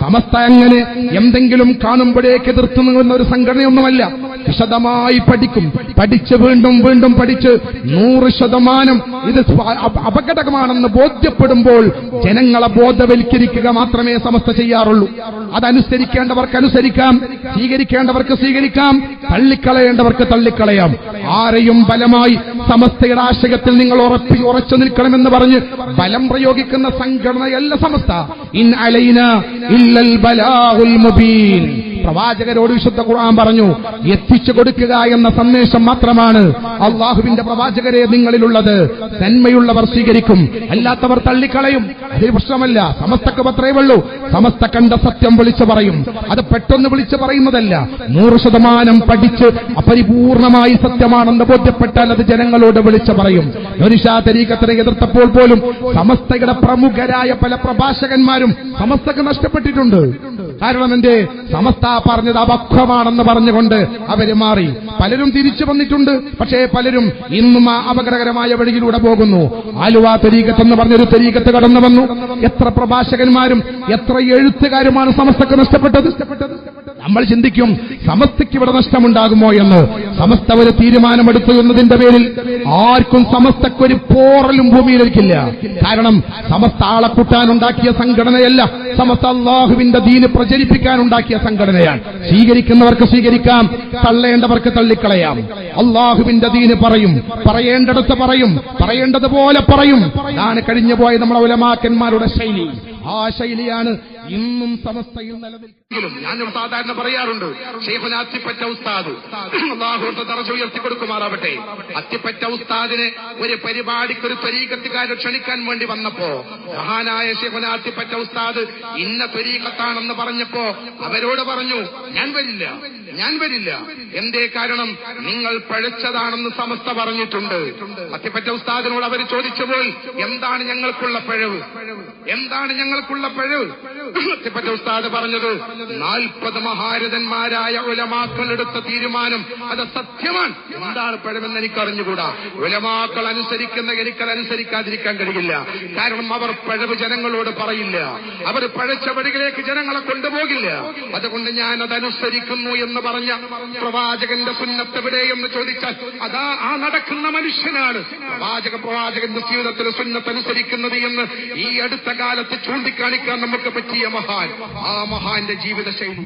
സമസ്ത അങ്ങനെ എന്തെങ്കിലും കാണുമ്പോഴേക്ക് എതിർത്തു നിൽക്കുന്ന ഒരു സംഘടനയൊന്നുമല്ല. വിശദമായി പഠിക്കും, പഠിച്ച് വീണ്ടും വീണ്ടും പഠിച്ച് 100% ഇത് അപകടമാണെന്ന് ബോധ്യപ്പെടുമ്പോൾ ജനങ്ങളെ ബോധവൽക്കരിക്കുക മാത്രമേ സമസ്ത ചെയ്യാറുള്ളൂ. അതനുസരിക്കേണ്ടവർക്ക് അനുസരിക്കാം, സ്വീകരിക്കേണ്ടവർക്ക് സ്വീകരിക്കാം, തള്ളിക്കളയേണ്ടവർക്ക് തള്ളിക്കളയാം. ആരെയും ബലമായി സമസ്തയുടെ ആശയത്തിൽ നിങ്ങൾ ഉറച്ചു നിൽക്കണമെന്ന് പറഞ്ഞ് ബലം പ്രയോഗിക്കുന്ന സംഘടനയല്ല സമസ്ത. ഇൻ അലൈനാ ഇല്ലൽ ബലാഗുൽ മുബീൻ. പ്രവാചകരോട് വിശുദ്ധ ഖുർആൻ പറഞ്ഞു, എത്തിച്ചു കൊടുക്കുക എന്ന സന്ദേശം മാത്രമാണ് അള്ളാഹുവിന്റെ പ്രവാചകരെ നിങ്ങളിലുള്ളത്. നന്മയുള്ളവർ സ്വീകരിക്കും, അല്ലാത്തവർ തള്ളിക്കളയും. അതൊരു പ്രശ്നമല്ല. സമസ്തക്ക് പത്രേ ഉള്ളൂ. സമസ്ത കണ്ട സത്യം വിളിച്ചു പറയും. അത് പെട്ടെന്ന് വിളിച്ചു പറയുന്നതല്ല. 100% പഠിച്ച് അപരിപൂർണമായി സത്യമാണെന്ന് ബോധ്യപ്പെട്ടാൽ അത് ജനങ്ങളോട് വിളിച്ചു പറയും. നൗരിഷാ തരീഖത്തിനെ എതിർത്തപ്പോൾ പോലും സമസ്തയുടെ പ്രമുഖരായ പല പ്രഭാഷകന്മാരും സമസ്തക്ക് നഷ്ടപ്പെട്ടിട്ടുണ്ട്. കാരണം എന്തേ? സമസ്ത പറഞ്ഞത് അപക്വമാണെന്ന് പറഞ്ഞുകൊണ്ട് അവര് മാറി. പലരും തിരിച്ചു വന്നിട്ടുണ്ട്. പക്ഷേ പലരും ഇന്നും ആ അപകടകരമായ വഴിയിലൂടെ പോകുന്നു. ആലുവ തരീഖത്ത് എന്ന് പറഞ്ഞൊരു തരീഖത്ത് കടന്നു വന്നു. എത്ര പ്രഭാഷകന്മാരും എത്ര എഴുത്തുകാരുമാണ് സമസ്തക്ക് നഷ്ടപ്പെട്ടത്. നമ്മൾ ചിന്തിക്കും സമസ്തയ്ക്ക് ഇവിടെ നഷ്ടമുണ്ടാകുമോ എന്ന്. സമസ്ത ഒരു തീരുമാനമെടുത്തു എന്നതിന്റെ പേരിൽ ആർക്കും സമസ്തക്കൊരു പോറലും ഭൂമിയിലേക്കില്ല. കാരണം സമസ്ത ആളെ കൂട്ടാനുണ്ടാക്കിയ സംഘടനയല്ല. സമസ്ത അള്ളാഹുവിന്റെ ദീന് പ്രചരിപ്പിക്കാനുണ്ടാക്കിയ സംഘടനയാണ്. സ്വീകരിക്കുന്നവർക്ക് സ്വീകരിക്കാം, തള്ളേണ്ടവർക്ക് തള്ളിക്കളയാം. അള്ളാഹുവിന്റെ ദീന് പറയും, പറയേണ്ടടുത്ത് പറയും, പറയേണ്ടതുപോലെ പറയും. അതാണ് കഴിഞ്ഞുപോയ നമ്മുടെ ഉലമാക്കന്മാരുടെ ശൈലി. ആ ശൈലിയാണ് ഇന്നും സമസ്തയിൽ നിലനിൽക്കും. ഞാനൊരു സാധാരണ പറയാറുണ്ട്, ശൈഖുനാ അത്തിപ്പറ്റ ഉസ്താദ് അല്ലാഹു ദർജ ഉയർത്തി കൊടുക്കുമാറാവട്ടെ. അത്തിപ്പറ്റ ഉസ്താദിനെ ഒരു പരിപാടിക്ക് ഒരു ത്വരീഖത്തുകാരെ ക്ഷണിക്കാൻ വേണ്ടി വന്നപ്പോ മഹാനായ ശൈഖുനാ അത്തിപ്പറ്റ ഉസ്താദ് ഇന്ന ത്വരീഖത്താണെന്ന് പറഞ്ഞപ്പോ അവരോട് പറഞ്ഞു, ഞാൻ വരില്ല. എന്തേ? കാരണം നിങ്ങൾ പഴച്ചതാണെന്ന് സമസ്ത പറഞ്ഞിട്ടുണ്ട്. അത്തിപ്പറ്റ ഉസ്താദിനോട് അവർ ചോദിച്ചപ്പോൾ എന്താണ് ഞങ്ങൾക്കുള്ള പിഴവ്? അത്തിപ്പറ്റ ഉസ്താദ് പറഞ്ഞത് 40 മഹാരഥന്മാരായ ഉലമാക്കൾ എടുത്ത തീരുമാനം അത് സത്യമാണ്. എന്താണ് പിഴവെന്ന് എനിക്കറിഞ്ഞുകൂടാ. ഉലമാക്കൾ അനുസരിക്കുന്ന എനിക്കത് അനുസരിക്കാതിരിക്കാൻ കഴിയില്ല. കാരണം അവർ പിഴവ് ജനങ്ങളോട് പറയില്ല. അവർ പഴച്ച വഴികളിലേക്ക് ജനങ്ങളെ കൊണ്ടുപോകില്ല. അതുകൊണ്ട് ഞാൻ അതനുസരിക്കുന്നു എന്ന് പറഞ്ഞ പ്രവാചകന്റെ സുന്നത്ത് എവിടെയെന്ന് ചോദിച്ചാൽ അതാ ആ നടക്കുന്ന മനുഷ്യനാണ് പ്രവാചകന്റെ ജീവിതത്തിൽ സുന്നത്ത് അനുസരിക്കുന്നത് എന്ന് ഈ അടുത്ത കാലത്ത് ചൂണ്ടിക്കാണിക്കാൻ നമുക്ക് പറ്റിയ മഹാൻ. ആ മഹാന്റെ ജീവിതശൈലി